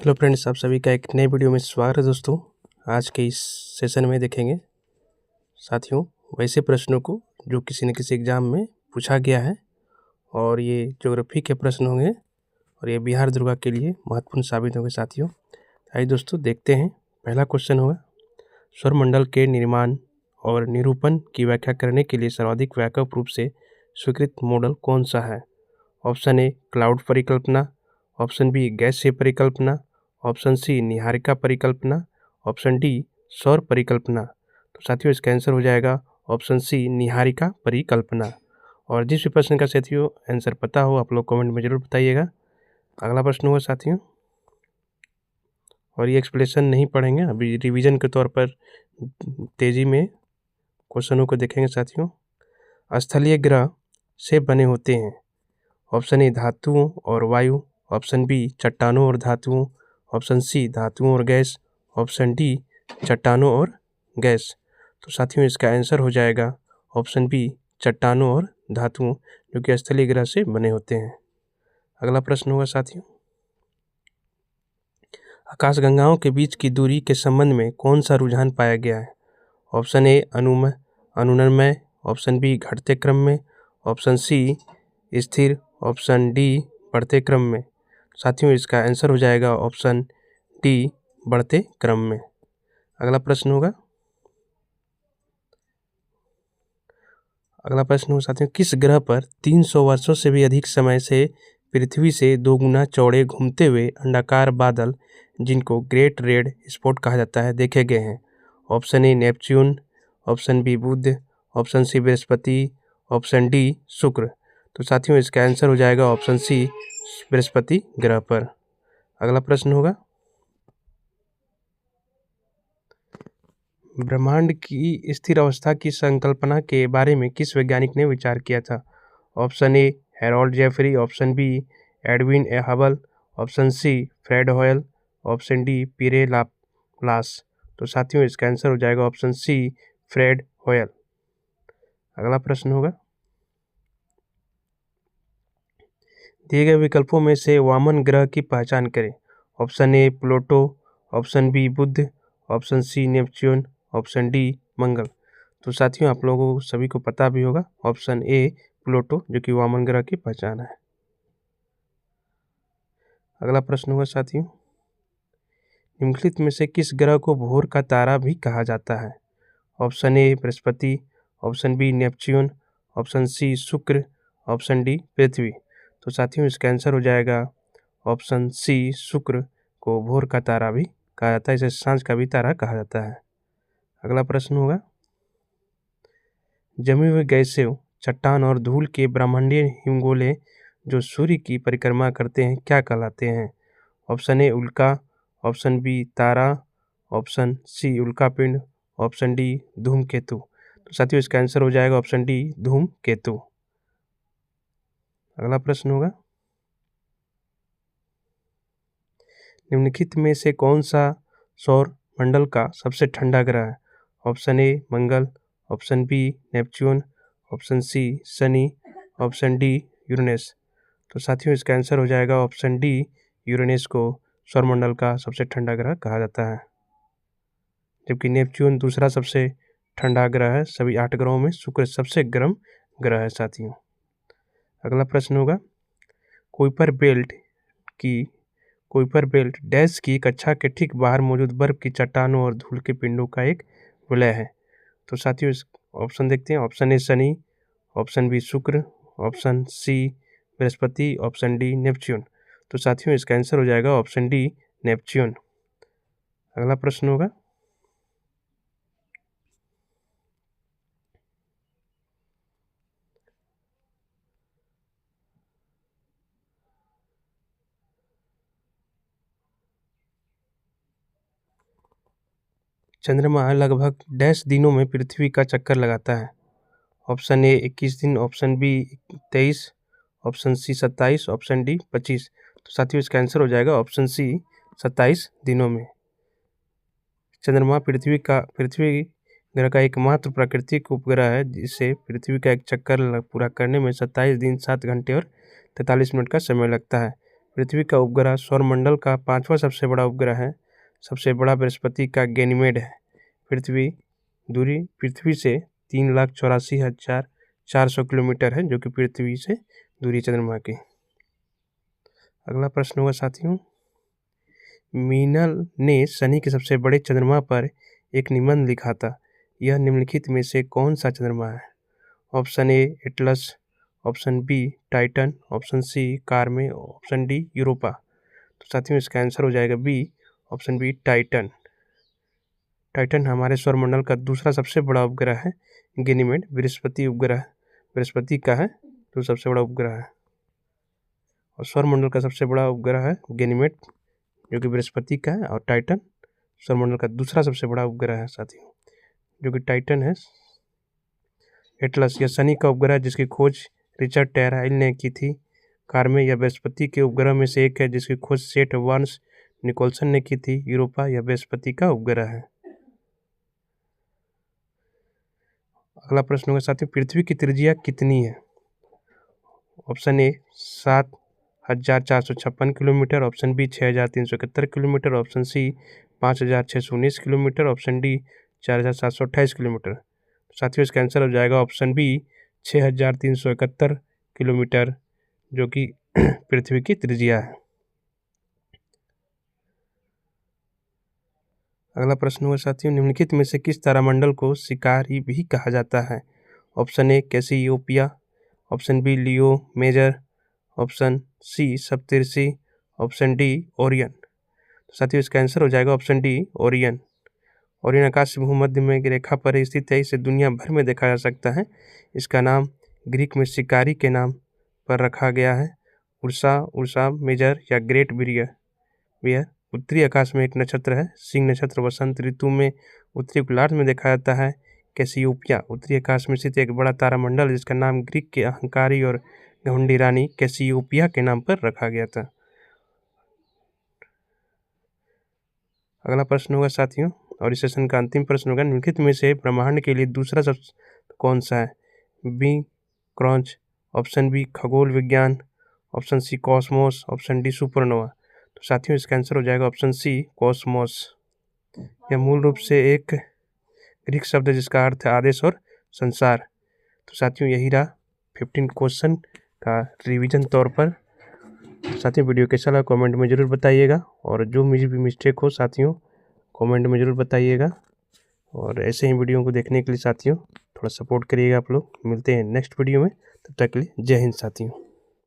Hello friends, आप सभी का एक नए वीडियो में स्वागत है दोस्तों। आज के इस सेशन में देखेंगे साथियों वैसे प्रश्नों को जो किसी न किसी एग्ज़ाम में पूछा गया है और ये ज्योग्राफी के प्रश्न होंगे और ये बिहार दुर्गा के लिए महत्वपूर्ण साबित होंगे साथियों। आइए दोस्तों देखते हैं। पहला क्वेश्चन होगा, सौरमंडल के निर्माण और निरूपण की व्याख्या करने के लिए सर्वाधिक व्यापक रूप से स्वीकृत मॉडल कौन सा है? ऑप्शन ए क्लाउड परिकल्पना, ऑप्शन बी गैसीय परिकल्पना, ऑप्शन सी निहारिका परिकल्पना, ऑप्शन डी सौर परिकल्पना। तो साथियों इसका आंसर हो जाएगा ऑप्शन सी निहारिका परिकल्पना। और जिस भी प्रश्न का साथियों आंसर पता हो आप लोग कमेंट में ज़रूर बताइएगा। अगला प्रश्न होगा साथियों, और ये एक्सप्लेनेशन नहीं पढ़ेंगे, अभी रिवीजन के तौर पर तेज़ी में क्वेश्चनों को देखेंगे साथियों। स्थलीय ग्रह से बने होते हैं। ऑप्शन ए धातुओं और वायु, ऑप्शन बी चट्टानों और धातुओं, ऑप्शन सी धातुओं और गैस, ऑप्शन डी चट्टानों और गैस। तो साथियों इसका आंसर हो जाएगा ऑप्शन बी चट्टानों और धातुओं, जो कि स्थलीय ग्रह से बने होते हैं। अगला प्रश्न होगा साथियों, आकाशगंगाओं के बीच की दूरी के संबंध में कौन सा रुझान पाया गया है? ऑप्शन ए अनुनयमय, ऑप्शन बी घटते क्रम में, ऑप्शन सी स्थिर, ऑप्शन डी बढ़ते क्रम में। साथियों इसका आंसर हो जाएगा ऑप्शन डी बढ़ते क्रम में। अगला प्रश्न होगा साथियों, किस ग्रह पर 300 वर्षों से भी अधिक समय से पृथ्वी से 2 गुना चौड़े घूमते हुए अंडाकार बादल, जिनको ग्रेट रेड स्पॉट कहा जाता है, देखे गए हैं? Option A Neptune, option B Budh, option C Brihaspati, option D शुक्र। तो साथियों इसका आंसर हो जाएगा ऑप्शन सी बृहस्पति ग्रह पर। अगला प्रश्न होगा, ब्रह्मांड की स्थिर अवस्था की संकल्पना के बारे में किस वैज्ञानिक ने विचार किया था? Option A Harold Jeffrey, option B Edwin A Hubble, option C Fred Hoyle, option D Pierre Laplace. तो साथियों इसका आंसर हो जाएगा ऑप्शन सी फ्रेड होयल। अगला प्रश्न होगा, दिए गए विकल्पों में से वामन ग्रह की पहचान करें। Option A Pluto, option B Budh, option C Neptune, option D Mangal. तो साथियों आप लोगों को सभी को पता भी होगा ऑप्शन ए प्लूटो, जो कि वामन ग्रह की पहचान है। अगला प्रश्न होगा साथियों, निम्नलिखित में से किस ग्रह को भोर का तारा भी कहा जाता है? ऑप्शन ए बृहस्पति, option B Neptune, option C शुक्र, ऑप्शन डी पृथ्वी। तो साथियों इसका आंसर हो जाएगा ऑप्शन सी शुक्र को भोर का तारा भी कहा जाता है, इसे सांझ का भी तारा कहा जाता है। अगला प्रश्न होगा, जमी हुई गैसें, चट्टान और धूल के ब्रह्मांडीय हिमगोले जो सूर्य की परिक्रमा करते हैं क्या कहलाते हैं? ऑप्शन ए उल्का, ऑप्शन बी तारा, ऑप्शन सी उल्कापिंड, ऑप्शन डी धूमकेतु। तो साथियों इसका आंसर हो जाएगा ऑप्शन डी धूमकेतु। अगला प्रश्न होगा, निम्नलिखित में से कौन सा सौर मंडल का सबसे ठंडा ग्रह है? ऑप्शन ए मंगल, option B Neptune, option C शनि, ऑप्शन डी यूरेनस। तो साथियों इसका आंसर हो जाएगा ऑप्शन डी यूरेनस को सौरमंडल का सबसे ठंडा ग्रह कहा जाता है, जबकि नेपच्यून दूसरा सबसे ठंडा ग्रह है। सभी 8 ग्रहों में शुक्र सबसे गर्म ग्रह है साथियों। अगला प्रश्न होगा, कुइपर बेल्ट डैश की कक्षा के ठीक बाहर मौजूद बर्फ की चट्टानों और धूल के पिंडों का एक विलय है। तो साथियों इस ऑप्शन देखते हैं, option A Shani, option B Shukra, option C Brihaspati, option D Neptune. तो साथियों इसका आंसर हो जाएगा ऑप्शन डी नेपच्यून। अगला प्रश्न होगा, चंद्रमा लगभग डैश दिनों में पृथ्वी का चक्कर लगाता है? ऑप्शन ए 21 दिन, option B 23, option C 27, option D 25। तो साथियों इसका आंसर हो जाएगा ऑप्शन सी 27 दिनों में। चंद्रमा पृथ्वी ग्रह का एकमात्र प्राकृतिक उपग्रह है जिसे पृथ्वी का एक चक्कर पूरा करने में 27 दिन 7 घंटे और 43 मिनट का समय लगता है। पृथ्वी का उपग्रह सौरमंडल का 5वां सबसे बड़ा उपग्रह है। सबसे बड़ा बृहस्पति का गैनीमेड है। दूरी पृथ्वी से 3,84,400 किलोमीटर है, जो कि पृथ्वी से दूरी चंद्रमा की। अगला प्रश्न होगा साथियों, मीनल ने शनि के सबसे बड़े चंद्रमा पर एक निबंध लिखा था। यह निम्नलिखित में से कौन सा चंद्रमा है? Option A Atlas, option B Titan, option C Carme, option D Europa. तो साथियों इसका आंसर हो जाएगा B, option B Titan. Titan हमारे सौरमंडल का दूसरा सबसे बड़ा उपग्रह है। गैनीमेड बृहस्पति उपग्रह बृहस्पति का है, तो सबसे बड़ा उपग्रह है। और सौरमंडल का सबसे बड़ा उपग्रह है गैनीमेड, जो कि बृहस्पति का है। और टाइटन सौरमंडल का दूसरा सबसे बड़ा उपग्रह है साथियों, जो कि टाइटन है। एटलस या शनि का उपग्रह जिसकी खोज रिचर्ड टेराइल ने की थी। कार्मे या बृहस्पति के उपग्रह में से एक है जिसकी खोज सेट वार्न्स निकोलसन ने की थी। यूरोपा या बृहस्पति का उपग्रह है। अगला प्रश्न होगा साथियों, पृथ्वी की त्रिज्या कितनी है? Option A 7,456 kilometre, option B 6,371 kilometre, option C 5,619 kilometre, option D 4,728 kilometre. साथियों इसका आंसर हो जाएगा ऑप्शन बी 6,371 किलोमीटर, जो कि पृथ्वी की त्रिज्या है। अगला प्रश्न होगा साथियों, निम्नलिखित में से किस तारामंडल को शिकारी भी कहा जाता है? Option A Cassiopeia, option B Leo Major, option C Saptarishi, option D Orion. तो साथियों इसका आंसर हो जाएगा ऑप्शन डी ओरियन। ओरियन आकाश भूमध्य में रेखा पर स्थित है। इसे दुनिया भर में देखा जा सकता है। इसका नाम ग्रीक में शिकारी के नाम पर रखा गया है। उर्सा मेजर या ग्रेट बियर उत्तरी आकाश में एक नक्षत्र है। सिंह नक्षत्र वसंत ऋतु में उत्तरी गोलार्ध में देखा जाता है। कैसियोपिया उत्तरी आकाश में स्थित एक बड़ा तारामंडल जिसका नाम ग्रीक के अहंकारी और घमंडी रानी कैसियोपिया के नाम पर रखा गया था। अगला प्रश्न होगा साथियों, और इस सेशन का अंतिम प्रश्न होगा, निम्नलिखित में से ब्रह्मांड के लिए दूसरा शब्द कौन सा है? बी क्रॉन्च, ऑप्शन बी खगोल विज्ञान, option C cosmos, option D supernova. तो साथियों इसका आंसर हो जाएगा ऑप्शन सी कॉस्मोस। यह मूल रूप से एक ग्रीक शब्द है जिसका अर्थ है आदेश और संसार। तो साथियों यही रहा 15 क्वेश्चन का रिवीजन तौर पर। साथियों वीडियो कैसा लगा कमेंट में ज़रूर बताइएगा, और जो मुझे भी मिस्टेक हो साथियों कमेंट में ज़रूर बताइएगा। और ऐसे ही वीडियो को देखने के लिए साथियों थोड़ा सपोर्ट करिएगा आप लोग। मिलते हैं नेक्स्ट वीडियो में, तब तक के लिए जय हिंद साथियों।